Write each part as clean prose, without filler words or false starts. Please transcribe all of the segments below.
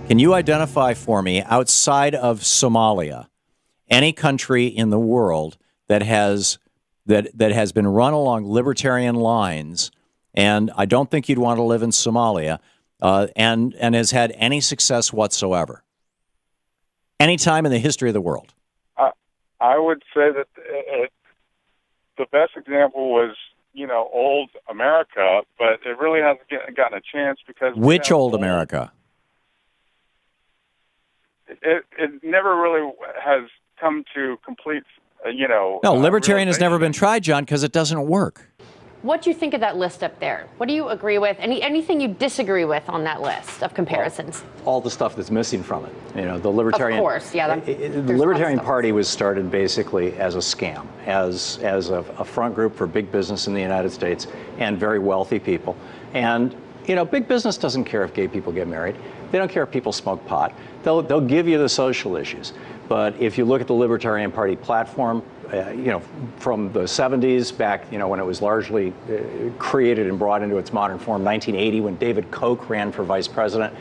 Can you identify for me, outside of Somalia, any country in the world that has been run along libertarian lines, and I don't think you'd want to live in Somalia, and has had any success whatsoever? Any time in the history of the world? I would say that the best example was, old America, but it really hasn't gotten a chance because... Which old America? It never really has come to complete, No, libertarian has never been tried, John, because it doesn't work. What do you think of that list up there? What do you agree with? Anything you disagree with on that list of comparisons? All the stuff that's missing from it. The libertarian. Of course, yeah. The Libertarian Party was started basically as a scam, as a front group for big business in the United States and very wealthy people. And big business doesn't care if gay people get married. They don't care if people smoke pot. They'll give you the social issues. But if you look at the Libertarian Party platform, from the 70s back, when it was largely created and brought into its modern form, 1980, when David Koch ran for vice president,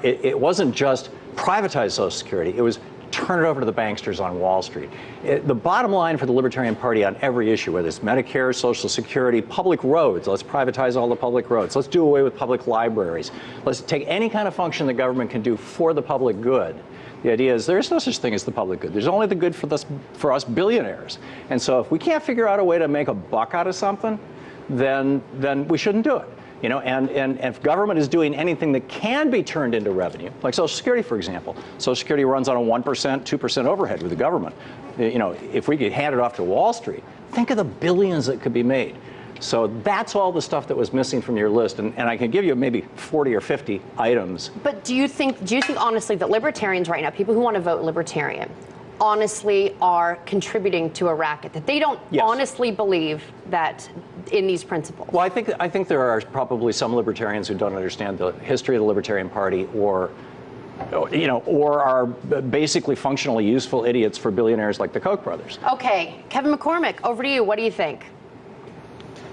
it wasn't just privatize Social Security, it was turn it over to the banksters on Wall Street. The bottom line for the Libertarian Party on every issue, whether it's Medicare, Social Security, public roads, let's privatize all the public roads, let's do away with public libraries, let's take any kind of function the government can do for the public good. The idea is there's no such thing as the public good. There's only the good for us billionaires. And so if we can't figure out a way to make a buck out of something, then we shouldn't do it. And if government is doing anything that can be turned into revenue, like Social Security, for example. Social Security runs on a 1%, 2% overhead with the government. If we could hand it off to Wall Street, think of the billions that could be made. So that's all the stuff that was missing from your list, and I can give you maybe 40 or 50 items. But do you think honestly that libertarians right now, people who want to vote libertarian, honestly are contributing to a racket, that they don't honestly believe that in these principles? Well, I think there are probably some libertarians who don't understand the history of the Libertarian Party, or are basically functionally useful idiots for billionaires like the Koch brothers. Okay, Kevin McCormick, over to you. What do you think?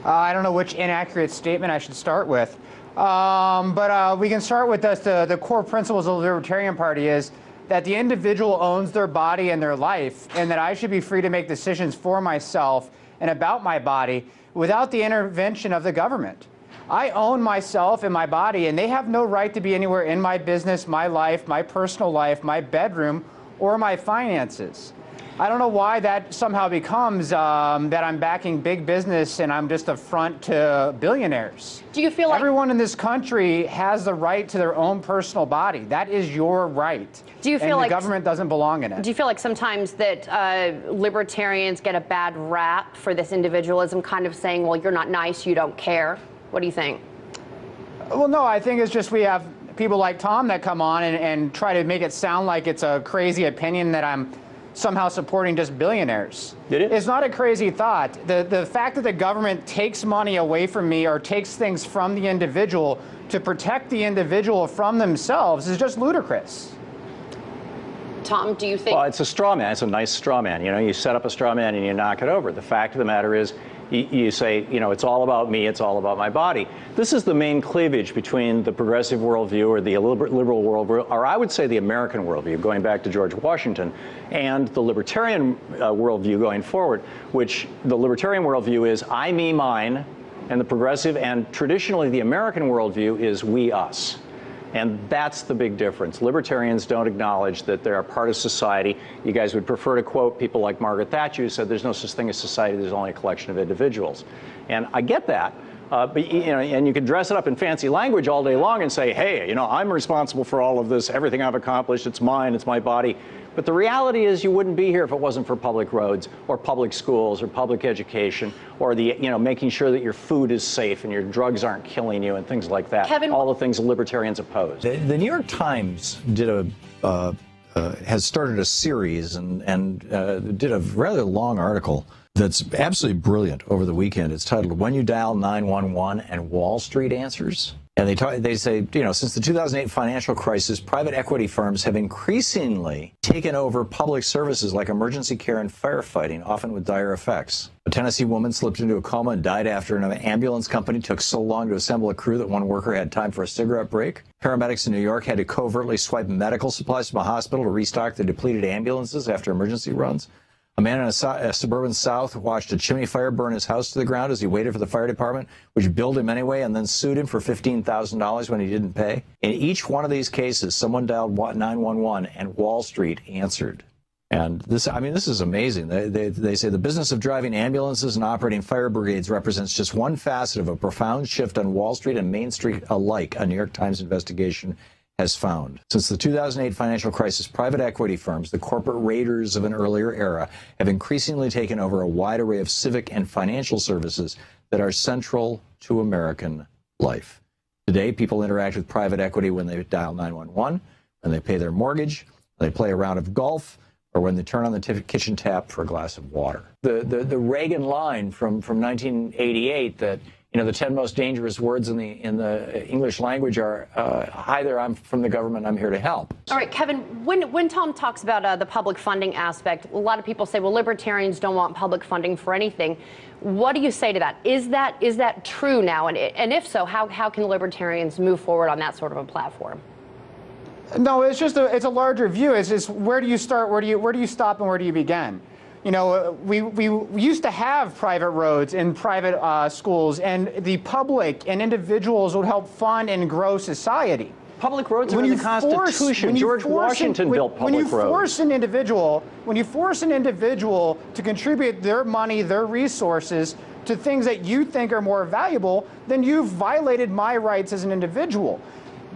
I don't know which inaccurate statement I should start with, but we can start with this. The core principles of the Libertarian Party is that the individual owns their body and their life, and that I should be free to make decisions for myself and about my body without the intervention of the government. I own myself and my body, and they have no right to be anywhere in my business, my life, my personal life, my bedroom, or my finances. I don't know why that somehow becomes that I'm backing big business and I'm just a front to billionaires. Do you feel like everyone in this country has the right to their own personal body? That is your right. Do you feel like the government doesn't belong in it? Do you feel like sometimes that libertarians get a bad rap for this individualism, kind of saying, well, you're not nice, you don't care? What do you think? Well, no, I think it's just we have people like Tom that come on and try to make it sound like it's a crazy opinion that I'm somehow supporting just billionaires. It's not a crazy thought. The fact that the government takes money away from me or takes things from the individual to protect the individual from themselves is just ludicrous. Tom, do you think? Well, it's a straw man. It's a nice straw man. You set up a straw man and you knock it over. The fact of the matter is, you say, it's all about me, it's all about my body. This is the main cleavage between the progressive worldview or the liberal worldview, or I would say the American worldview, going back to George Washington, and the libertarian worldview going forward, which the libertarian worldview is I, me, mine, and the progressive and traditionally the American worldview is we, us. And that's the big difference. Libertarians don't acknowledge that they're a part of society. You guys would prefer to quote people like Margaret Thatcher, who said there's no such thing as society, there's only a collection of individuals. And I get that. But and you can dress it up in fancy language all day long and say, hey, I'm responsible for all of this, everything I've accomplished, it's mine, it's my body. But the reality is you wouldn't be here if it wasn't for public roads or public schools or public education or the making sure that your food is safe and your drugs aren't killing you and things like that. Kevin, all the things libertarians oppose. The New York Times has started a series and did a rather long article that's absolutely brilliant over the weekend. It's titled "When You Dial 911 and Wall Street Answers." And they say, since the 2008 financial crisis, private equity firms have increasingly taken over public services like emergency care and firefighting, often with dire effects. A Tennessee woman slipped into a coma and died after an ambulance company took so long to assemble a crew that one worker had time for a cigarette break. Paramedics in New York had to covertly swipe medical supplies from a hospital to restock the depleted ambulances after emergency runs. A man in a suburban South watched a chimney fire burn his house to the ground as he waited for the fire department, which billed him anyway and then sued him for $15,000 when he didn't pay. In each one of these cases, someone dialed 911 and Wall Street answered. And this is amazing. They say the business of driving ambulances and operating fire brigades represents just one facet of a profound shift on Wall Street and Main Street alike, a New York Times investigation has found. Since the 2008 financial crisis, private equity firms, the corporate raiders of an earlier era, have increasingly taken over a wide array of civic and financial services that are central to American life. Today, people interact with private equity when they dial 911, when they pay their mortgage, when they play a round of golf, or when they turn on the kitchen tap for a glass of water. The Reagan line from 1988 that the 10 most dangerous words in the English language are, hi there, I'm from the government, I'm here to help. All right, Kevin, when Thom talks about the public funding aspect, a lot of people say, well, libertarians don't want public funding for anything. What do you say to that? Is that true now? And if so, how can libertarians move forward on that sort of a platform? No, it's a larger view. It's just, where do you start, where do you stop, and where do you begin? We used to have private roads and private schools, and the public and individuals would help fund and grow society. Public roads are in the Constitution. George Washington built public roads. When you force an individual to contribute their money, their resources to things that you think are more valuable, then you've violated my rights as an individual.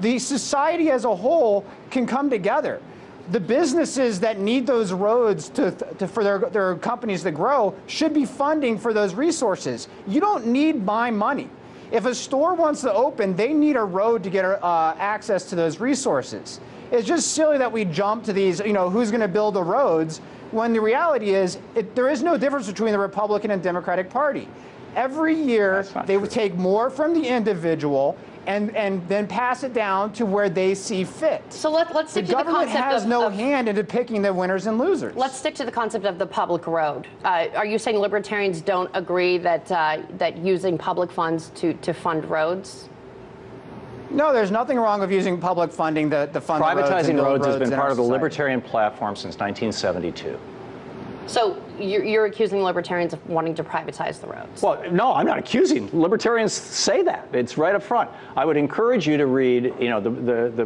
The society as a whole can come together. The businesses that need those roads for their companies to grow should be funding for those resources. You don't need my money. If a store wants to open, they need a road to get access to those resources. It's just silly that we jump to these, who's going to build the roads, when the reality is there is no difference between the Republican and Democratic Party. Every year, they would take more from the individual and then pass it down to where they see fit. So let's stick to the concept of... The government has no hand into picking the winners and losers. Let's stick to the concept of the public road. Are you saying libertarians don't agree that using public funds to fund roads? No, there's nothing wrong with using public funding to fund privatizing roads has been part of the society. libertarian platform since 1972. So you're accusing libertarians of wanting to privatize the roads? Well, no, I'm not accusing. Libertarians say that. It's right up front. I would encourage you to read,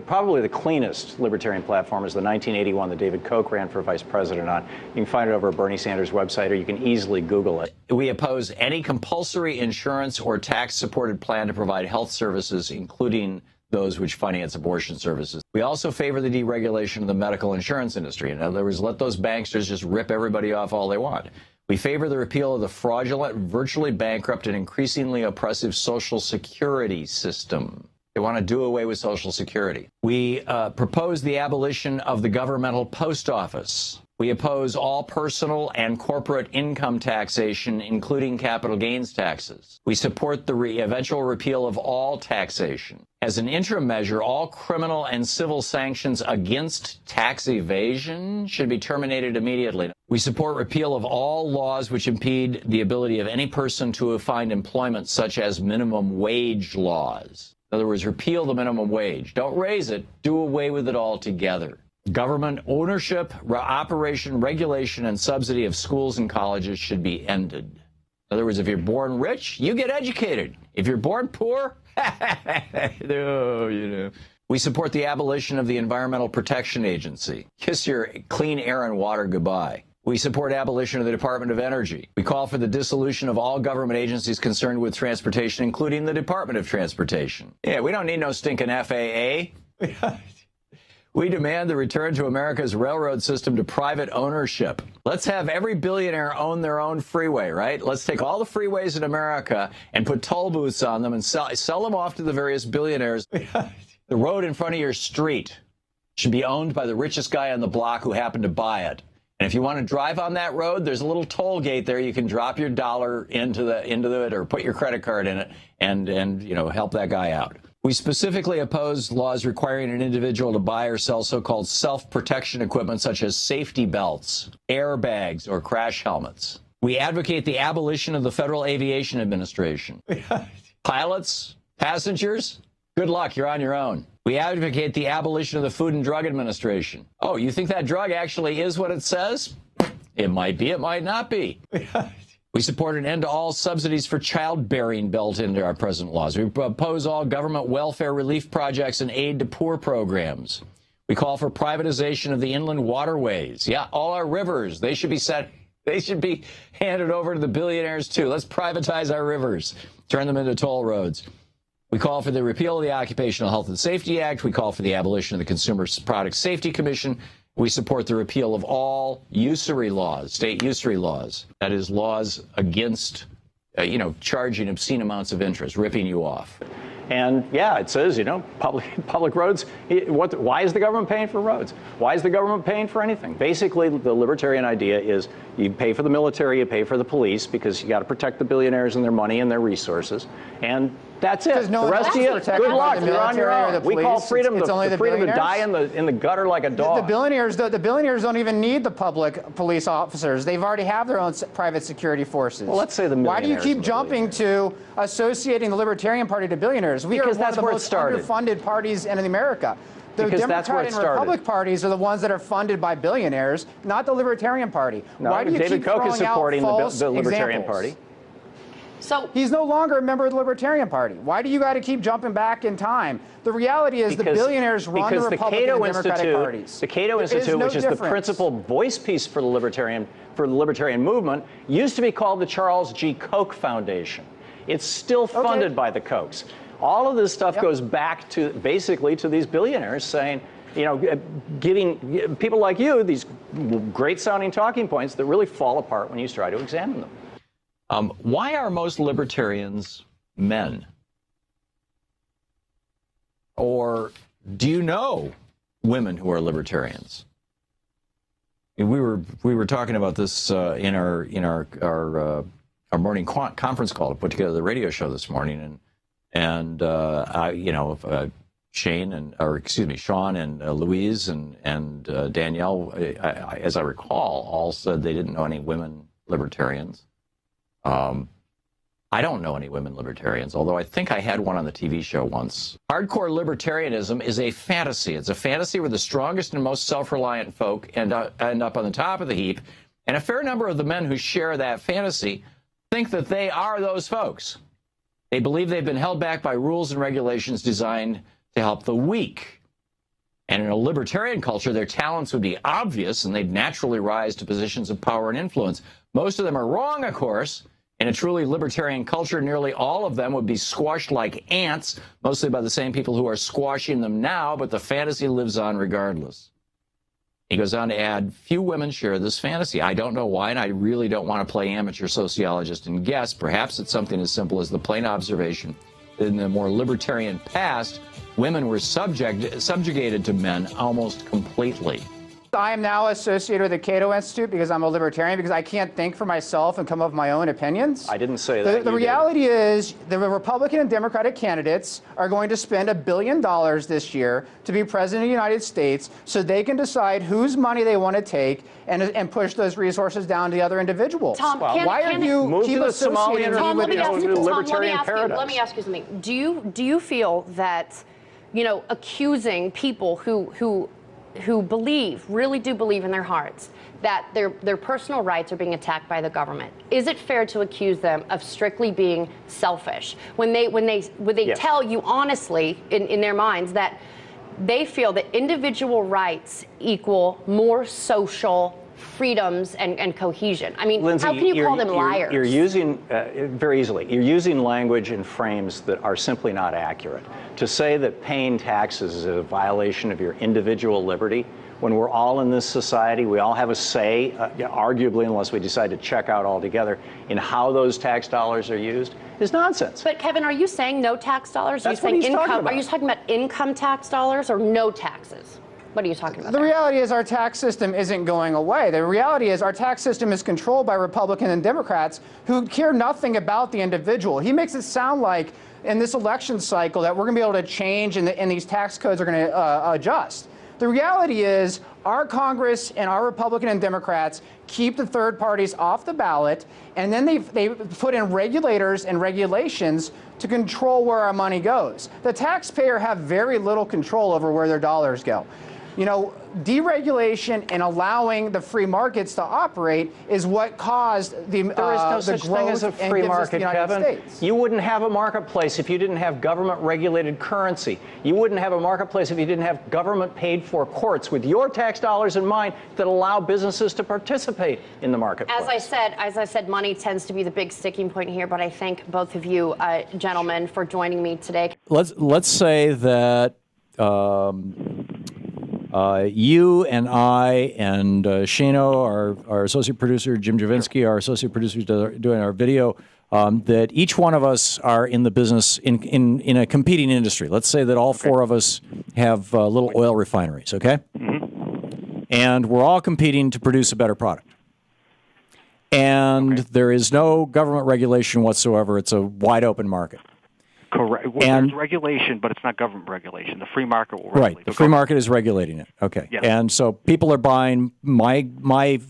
probably the cleanest libertarian platform is the 1981 that David Koch ran for vice president on. You can find it over at Bernie Sanders' website, or you can easily Google it. We oppose any compulsory insurance or tax-supported plan to provide health services, including those which finance abortion services. We also favor the deregulation of the medical insurance industry. In other words, let those banksters just rip everybody off all they want. We favor the repeal of the fraudulent, virtually bankrupt, and increasingly oppressive Social Security system. They want to do away with Social Security. We propose the abolition of the governmental post office. We oppose all personal and corporate income taxation, including capital gains taxes. We support the eventual repeal of all taxation. As an interim measure, all criminal and civil sanctions against tax evasion should be terminated immediately. We support repeal of all laws which impede the ability of any person to find employment, such as minimum wage laws. In other words, repeal the minimum wage. Don't raise it. Do away with it altogether. Government ownership, operation, regulation, and subsidy of schools and colleges should be ended. In other words, if you're born rich, you get educated. If you're born poor, no. We support the abolition of the Environmental Protection Agency. Kiss your clean air and water goodbye. We support abolition of the Department of Energy. We call for the dissolution of all government agencies concerned with transportation, including the Department of Transportation. Yeah, we don't need no stinking FAA. We demand the return to America's railroad system to private ownership. Let's have every billionaire own their own freeway, right? Let's take all the freeways in America and put toll booths on them and sell them off to the various billionaires. The road in front of your street should be owned by the richest guy on the block who happened to buy it. And if you want to drive on that road, there's a little toll gate there. You can drop your dollar into it or put your credit card in it and you know, help that guy out. We specifically oppose laws requiring an individual to buy or sell so-called self-protection equipment such as safety belts, airbags, or crash helmets. We advocate the abolition of the Federal Aviation Administration. Pilots, passengers, good luck, you're on your own. We advocate the abolition of the Food and Drug Administration. Oh, you think that drug actually is what it says? It might be, it might not be. We support an end to all subsidies for childbearing built into our present laws. We oppose all government welfare relief projects and aid to poor programs. We call for privatization of the inland waterways. Yeah, all our rivers, they should be handed over to the billionaires too. Let's privatize our rivers, turn them into toll roads. We call for the repeal of the Occupational Health and Safety Act. We call for the abolition of the Consumer Product Safety Commission. We support the repeal of all usury laws, state usury laws. That is, laws against, charging obscene amounts of interest, ripping you off. And yeah, it says, public roads. Why is the government paying for roads? Why is the government paying for anything? Basically, the libertarian idea is you pay for the military, you pay for the police, because you got to protect the billionaires and their money and their resources. And that's it. No, the rest of you, good luck. You're on your own. We call freedom the freedom to die in the gutter like a dog. The billionaires don't even need the public police officers. They've already have their own private security forces. Well, let's say the millionaires. Why do you keep jumping to associating the Libertarian Party to billionaires? We because are one of the most underfunded parties in America. The Democrat and Republican parties are the ones that are funded by billionaires, not the Libertarian Party. No, why do you David keep Koch throwing is supporting out the Libertarian Party. So he's no longer a member of the Libertarian Party. Why do you got to keep jumping back in time? The reality is the billionaires run the Republican and Democratic parties. The Cato Institute, which is the principal voice piece for the libertarian movement, used to be called the Charles G. Koch Foundation. It's still funded by the Kochs. All of this stuff goes back to basically to these billionaires saying, giving people like you these great sounding talking points that really fall apart when you try to examine them. Why are most libertarians men? Or do you know women who are libertarians? We were talking about this in our morning conference call to put together the radio show this morning, and Sean and Louise and Danielle, as I recall, all said they didn't know any women libertarians. I don't know any women libertarians, although I think I had one on the TV show once. Hardcore libertarianism is a fantasy. It's a fantasy where the strongest and most self-reliant folk end up on the top of the heap, and a fair number of the men who share that fantasy think that they are those folks. They believe they've been held back by rules and regulations designed to help the weak. And in a libertarian culture, their talents would be obvious, and they'd naturally rise to positions of power and influence. Most of them are wrong, of course. In a truly libertarian culture, nearly all of them would be squashed like ants, mostly by the same people who are squashing them now, but the fantasy lives on regardless. He goes on to add, few women share this fantasy. I don't know why, and I really don't want to play amateur sociologist and guess. Perhaps it's something as simple as the plain observation that in the more libertarian past, women were subjugated to men almost completely. I am now associated with the Cato Institute because I'm a libertarian, because I can't think for myself and come up with my own opinions. I didn't say that. The reality is the Republican and Democratic candidates are going to spend $1 billion this year to be president of the United States so they can decide whose money they want to take and push those resources down to the other individuals. Tom, why are you move keep to the associating Somalian with libertarian paradise? Let me ask you something. Do you feel that, accusing people who really do believe in their hearts that their personal rights are being attacked by the government, is it fair to accuse them of strictly being selfish when they yes. tell you honestly in their minds that they feel that individual rights equal more social freedoms and cohesion? I mean, Lindsay, how can you call them liars? You're using, very easily, you're using language and frames that are simply not accurate. To say that paying taxes is a violation of your individual liberty, when we're all in this society, we all have a say, arguably, unless we decide to check out altogether, in how those tax dollars are used, is nonsense. But Kevin, are you saying no tax dollars? That's what he's talking about. Are you talking about income tax dollars or no taxes? What are you talking about? The reality is our tax system isn't going away. The reality is our tax system is controlled by Republicans and Democrats who care nothing about the individual. He makes it sound like in this election cycle that we're going to be able to change and these tax codes are going to adjust. The reality is our Congress and our Republican and Democrats keep the third parties off the ballot, and then they put in regulators and regulations to control where our money goes. The taxpayer have very little control over where their dollars go. You know, deregulation and allowing the free markets to operate is what caused the There is no such thing as a free market, Kevin. You wouldn't have a marketplace if you didn't have government-regulated currency. You wouldn't have a marketplace if you didn't have government-paid-for courts with your tax dollars in mind that allow businesses to participate in the marketplace. As I said, money tends to be the big sticking point here. But I thank both of you, gentlemen, for joining me today. Let's say that. You and I and Shano, our associate producer, Jim Javinsky, our associate producer doing our video, that each one of us are in the business in a competing industry. Let's say that all four of us have little oil refineries, okay? Mm-hmm. And we're all competing to produce a better product. And there is no government regulation whatsoever. It's a wide open market. Correct. Well, there's regulation, but it's not government regulation. The free market will regulate. Right. The free market is regulating it. Okay. Yes. And so people are buying my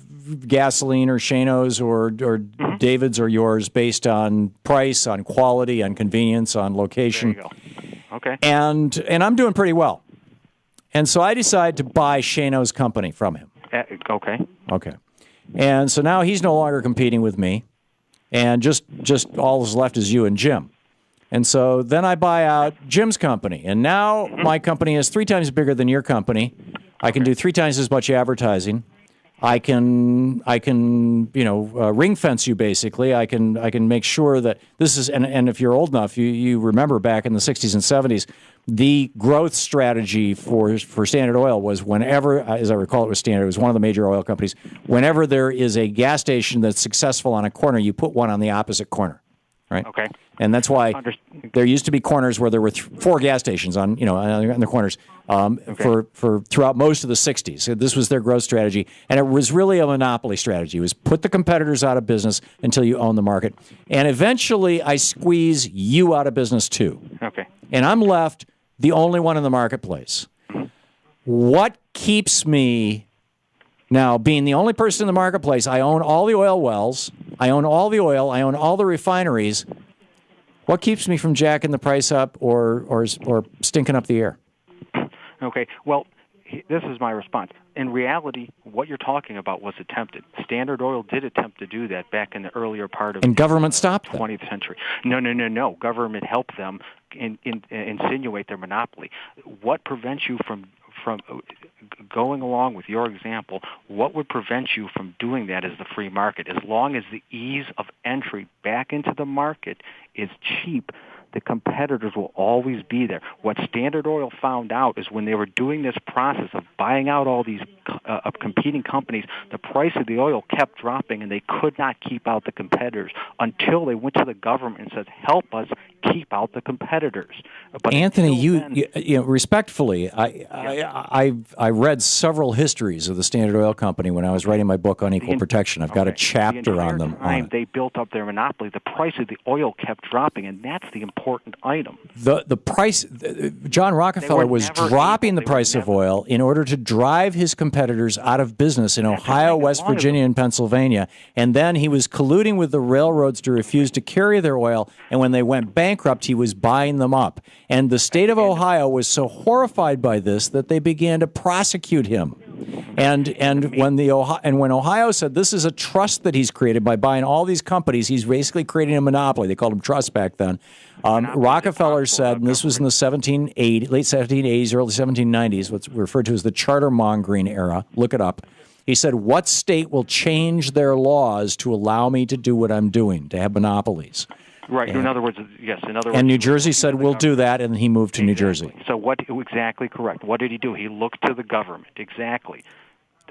gasoline or Shano's or mm-hmm. David's or yours based on price, on quality, on convenience, on location. There you go. Okay. And I'm doing pretty well. And so I decide to buy Shano's company from him. Okay. Okay. And so now he's no longer competing with me, and just all that's left is you and Jim. And so then I buy out Jim's company, and now my company is 3 times bigger than your company. I can do 3 times as much advertising. I can ring fence you basically. I can make sure that this is and if you're old enough, you remember back in the 60s and 70s, the growth strategy for Standard Oil was whenever, as I recall, it was Standard. It was one of the major oil companies. Whenever there is a gas station that's successful on a corner, you put one on the opposite corner. Right. Okay. And that's why there used to be corners where there were 4 gas stations on the corners for throughout most of the 60s. So this was their growth strategy, and it was really a monopoly strategy. It was put the competitors out of business until you own the market, and eventually I squeeze you out of business too. Okay. And I'm left the only one in the marketplace. What keeps me now being the only person in the marketplace? I own all the oil wells. I own all the oil. I own all the refineries. What keeps me from jacking the price up or stinking up the air? Okay. Well, this is my response. In reality, what you're talking about was attempted. Standard Oil did attempt to do that back in the earlier part of and government stopped 20th century. No. Government helped them insinuate their monopoly. What prevents you from going along with your example? What would prevent you from doing that is the free market. As long as the ease of entry back into the market is cheap, the competitors will always be there. What Standard Oil found out is when they were doing this process of buying out all these competing companies, the price of the oil kept dropping, and they could not keep out the competitors until they went to the government and said, help us keep out the competitors. But Anthony, you respectfully, I read several histories of the Standard Oil Company when I was writing my book on equal protection. I've got a chapter on them. They built up their monopoly. The price of the oil kept dropping, and that's the important item. The price, John Rockefeller was dropping the price of oil in order to drive his competitors out of business in Ohio, West Virginia, and Pennsylvania. And then he was colluding with the railroads to refuse to carry their oil. And when they went bankrupt, he was buying them up. And the state of Ohio was so horrified by this that they began to prosecute him. And when Ohio said this is a trust that he's created by buying all these companies, he's basically creating a monopoly. They called them trusts back then. Rockefeller said, and this was in the late 1780s, early 1790s, what's referred to as the charter mongering era. Look it up. He said, what state will change their laws to allow me to do what I'm doing, to have monopolies? Right. In other words, yes. And New Jersey said, we'll do that, and he moved to New Jersey. So exactly correct. What did he do? He looked to the government. Exactly.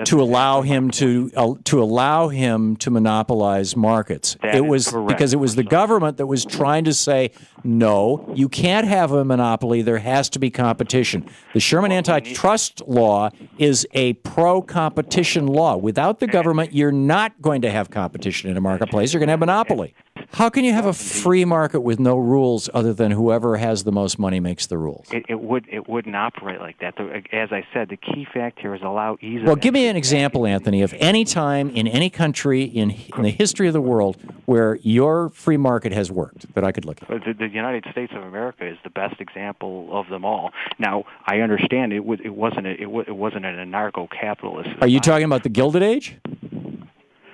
to allow him to monopolize markets. It was because it was the government that was trying to say, no, you can't have a monopoly. There has to be competition. The Sherman antitrust law is a pro-competition law. Without the government, you're not going to have competition in a marketplace. You're going to have monopoly. How can you have a free market with no rules other than whoever has the most money makes the rules? It wouldn't operate like that. As I said, the key fact here is allow ease. Well, give me an example, Anthony, of any time in any country in the history of the world where your free market has worked that I could look at. The United States of America is the best example of them all. Now, I understand it wasn't an anarcho-capitalist society. Are you talking about the Gilded Age,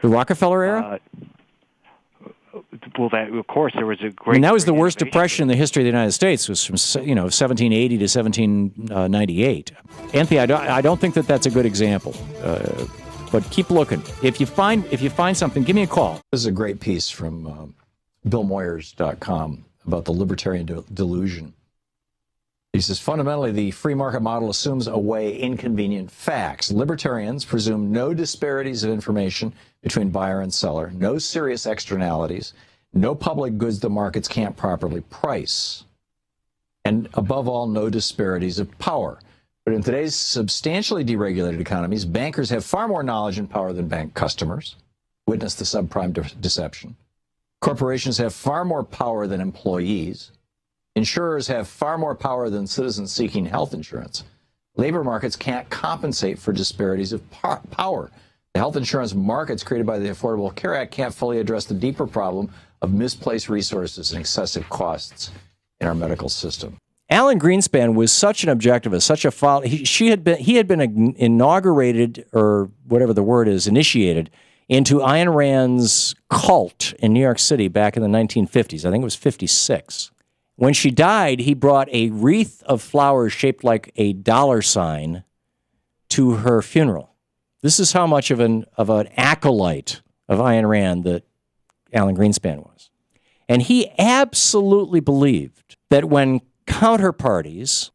the Rockefeller era? Well, of course, there was a great. I mean, that was the worst depression in the history of the United States. Was from 1780 to 1798. Anthony, I don't think that's a good example. But keep looking. If you find something, give me a call. This is a great piece from BillMoyers.com about the libertarian delusion. He says, fundamentally, the free market model assumes away inconvenient facts. Libertarians presume no disparities of information between buyer and seller, no serious externalities, no public goods the markets can't properly price, and above all, no disparities of power. But in today's substantially deregulated economies, bankers have far more knowledge and power than bank customers. Witness the subprime deception. Corporations have far more power than employees. Insurers have far more power than citizens seeking health insurance. Labor markets can't compensate for disparities of power. The health insurance markets created by the Affordable Care Act can't fully address the deeper problem of misplaced resources and excessive costs in our medical system. Alan Greenspan was such an objectivist, such a follower. He had been inaugurated, or whatever the word is, initiated into Ayn Rand's cult in New York City back in the 1950s. I think it was 56. When she died, he brought a wreath of flowers shaped like a dollar sign to her funeral. This is how much of an acolyte of Ayn Rand that Alan Greenspan was. And he absolutely believed that when counterparties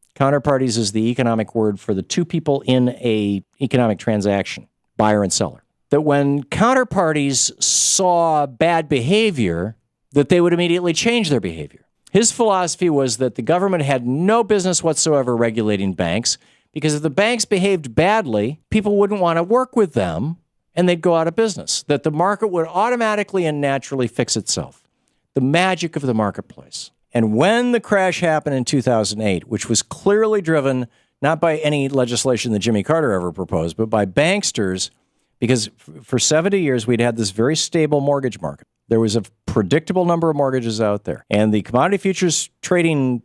is the economic word for the two people in a economic transaction, buyer and seller, that when counterparties saw bad behavior, that they would immediately change their behavior. His philosophy was that the government had no business whatsoever regulating banks, because if the banks behaved badly, people wouldn't want to work with them and they'd go out of business, that the market would automatically and naturally fix itself. The magic of the marketplace. And when the crash happened in 2008, which was clearly driven not by any legislation that Jimmy Carter ever proposed, but by banksters, because for 70 years we'd had this very stable mortgage market. There was a predictable number of mortgages out there. And the Commodity Futures Trading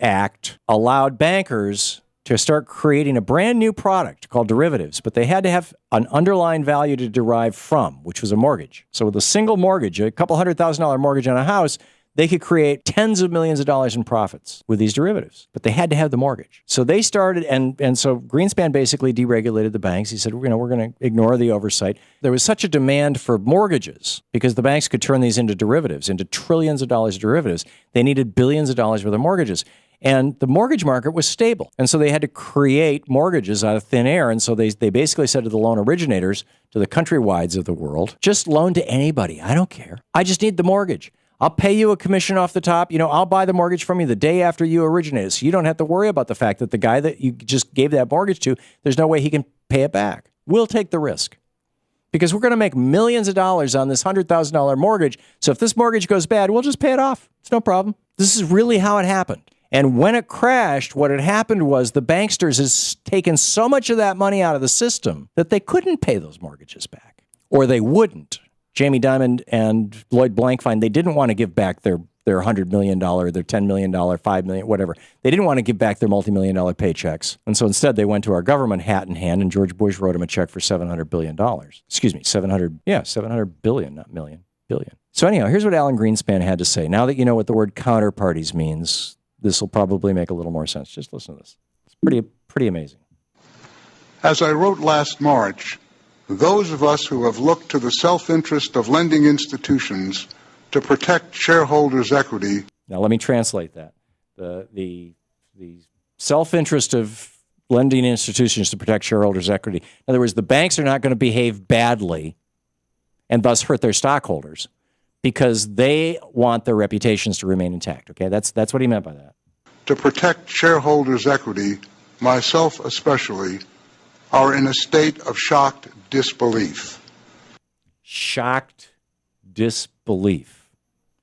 Act allowed bankers to start creating a brand new product called derivatives, but they had to have an underlying value to derive from, which was a mortgage. So with a single mortgage, a couple $100,000 mortgage on a house, they could create tens of millions of dollars in profits with these derivatives, but they had to have the mortgage. So they started, and so Greenspan basically deregulated the banks. He said, we're going to ignore the oversight. There was such a demand for mortgages because the banks could turn these into derivatives, into trillions of dollars of derivatives. They needed billions of dollars worth of mortgages. And the mortgage market was stable. And so they had to create mortgages out of thin air. And so they basically said to the loan originators, to the countrywides of the world, just loan to anybody. I don't care. I just need the mortgage. I'll pay you a commission off the top. I'll buy the mortgage from you the day after you originated. So you don't have to worry about the fact that the guy that you just gave that mortgage to, there's no way he can pay it back. We'll take the risk because we're going to make millions of dollars on this $100,000 mortgage. So if this mortgage goes bad, we'll just pay it off. It's no problem. This is really how it happened. And when it crashed, what had happened was the banksters has taken so much of that money out of the system that they couldn't pay those mortgages back, or they wouldn't. Jamie Dimon and Lloyd Blankfein, they didn't want to give back their $100 million, their $10 million, $5 million, whatever. They didn't want to give back their multi-million-dollar paychecks. And so instead they went to our government hat in hand, and George Bush wrote them a check for $700 billion. Excuse me, $700 billion, not million, billion. So anyhow, here's what Alan Greenspan had to say. Now that you know what the word counterparties means, this will probably make a little more sense. Just listen to this. It's pretty amazing. As I wrote last March, those of us who have looked to the self-interest of lending institutions to protect shareholders' equity. Now let me translate that. The self-interest of lending institutions to protect shareholders' equity. In other words, the banks are not going to behave badly and thus hurt their stockholders because they want their reputations to remain intact. Okay, that's what he meant by that. To protect shareholders' equity, myself especially, are in a state of shocked disbelief. Shocked disbelief.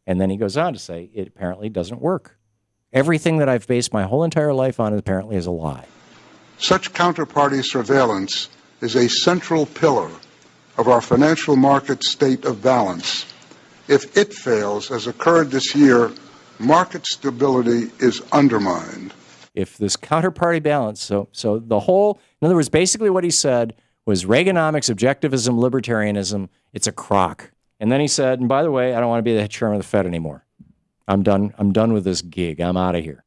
And then he goes on to say it apparently doesn't work. Everything that I've based my whole entire life on apparently is a lie. Such counterparty surveillance is a central pillar of our financial market state of balance. If it fails, as occurred this year, market stability is undermined. If this counterparty balance, so the whole, in other words, basically what he said was Reaganomics, objectivism, libertarianism, it's a crock. And then he said, and by the way, I don't want to be the chairman of the Fed anymore. I'm done with this gig. I'm out of here.